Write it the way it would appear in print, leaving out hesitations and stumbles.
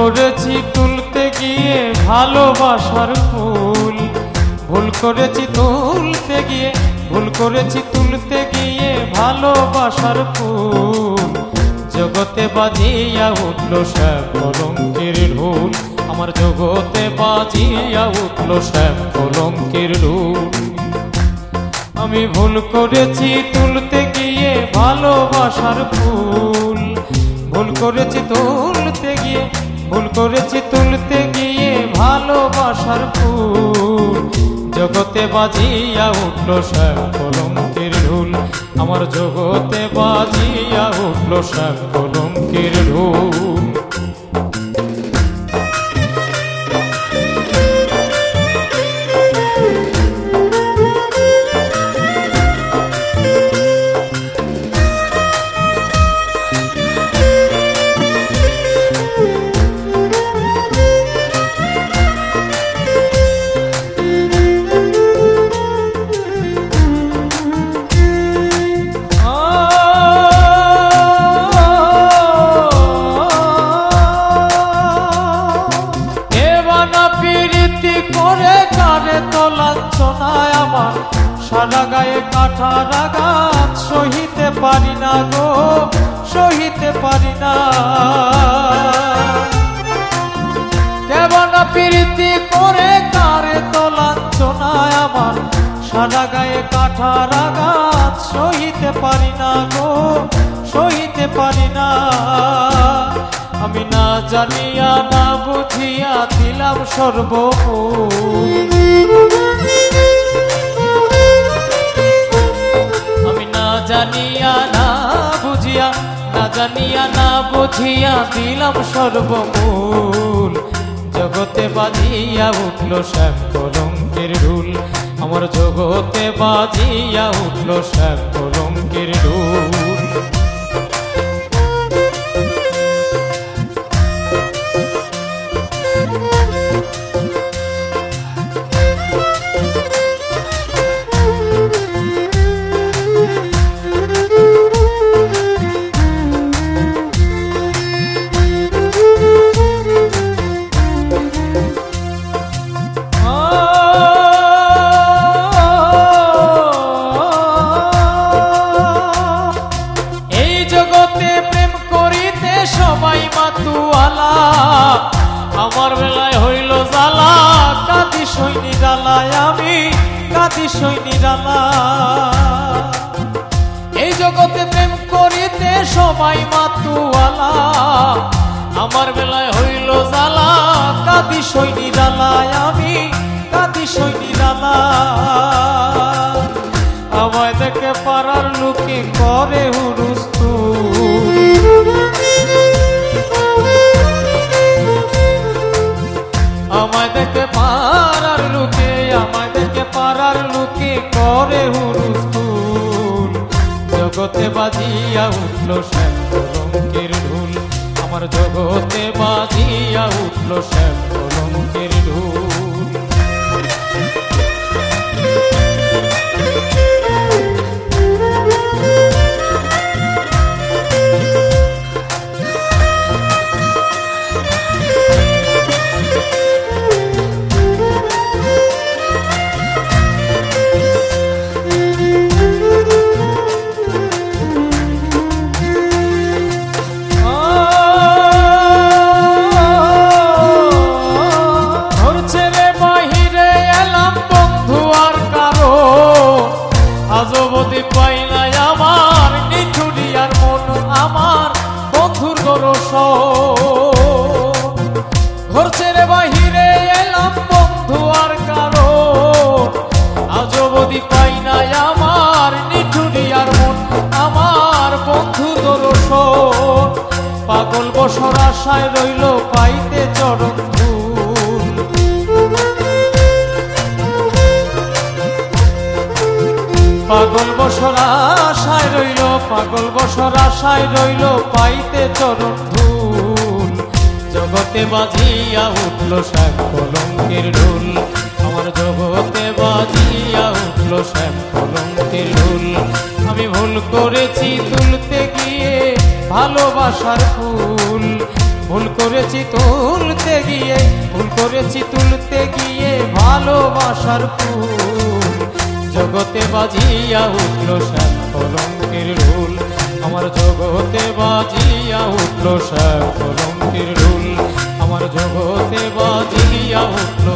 করেছি তুলতে গিয়ে ভালোবাসার ফুল, ভুল করেছি তুলতে গিয়ে, ভুল করেছি তুলতে গিয়ে ভালোবাসার ফুল। জগতে বাজিয়া উঠল শ্যাম কলঙ্কের ঢোল, আমার জগতে বাজিয়া উঠল শ্যাম কলঙ্কের ঢোল। আমি ভুল করেছি তুলতে গিয়ে ভালোবাসার ফুল, ভুল করেছি তুলতে গিয়ে, ভুল করেছি তুলতে গিয়ে ভালোবাসার ফুল। জগতে বাজিয়া উঠল শ্যাম কলঙ্কের ঢোল, আমার জগতে বাজিয়া উঠল শ্যাম কলঙ্কের ঢোল। আমার সারা গায়ে কাঁঠার আঘাত সহিতে পারি না গো, সহিতে পারি না। কেমন প্রীতি করে কারে তো লাঞ্ছনায় আমার সারা গায়ে কাঁঠার আঘাত সহিতে পারি না গো, সহিতে পারি না। আমি না জানিয়া না বুঝিয়া দিলাম সর্বমূল, আমি না জানিয়া না বুঝিয়া, না জানিয়া না বুঝিয়া দিলাম সর্বমূল। জগতে বাজিয়া উঠল শ্যাম কলঙ্কের ঢোল, আমার জগতে বাজিয়া উঠল শ্যাম কলঙ্কের ঢোল। সবাই মাতুয়ালা আমার বেলায় হইল জ্বালা, কাঁদি সৈনী জ্বালায় আমি কাঁদি সৈনী জ্বালা। এই জগতে প্রেম করিতে সবাই মাতুয়ালা আমার বেলায় হইল জ্বালা, কাঁদি সৈনী জ্বালায় আমি কাঁদি সৈনী জ্বালা। আমায় দেখে পাড়ার লোকে করে হুরুস্তুল, আমায় দেখে পাড়ার লোকে, আমায় দেখে পাড়ার লোকে করে হুরুস্তুল। জগতে বাজিয়া উঠল শ্যাম কলঙ্কের ঢোল, আমার জগতে বাজিয়া উঠল শ্যাম কলঙ্কের ঢোল। আজবদি পাই নাই আমার নিঠুরিয়ার মন, আমার বন্ধুর গরস। ঘর ছেড়ে বাহিরে এলাম বন্ধু আর কারো, আজবদি পাই নাই আমার নিঠুরিয়ার মন, আমার বন্ধুর গরস। পাগল বসর আশায় রইল পাইতে চরণ ধুল, পাগল বসর আশায় রইল, পাগল বসর আশায় রইল পাইতে চরণ ধুল। জগতে বাজিয়া উঠল শ্যাম কলঙ্কের ঢোল, আমার জগতে বাজিয়া উঠল শ্যাম কলঙ্কের ঢোল। আমি ভুল করেছি তুলতে গিয়ে ভালোবাসার ফুল, ভুল করেছি তুলতে গিয়ে, ভুল করেছি তুলতে গিয়ে ভালোবাসার ফুল। জগতে বাজিয়া উঠলো শ্যাম কলঙ্কের রুল, আমার জগতে বাজিয়া উঠলো শ্যাম কলঙ্কের রুল, আমার জগতে বাজিয়া উঠলো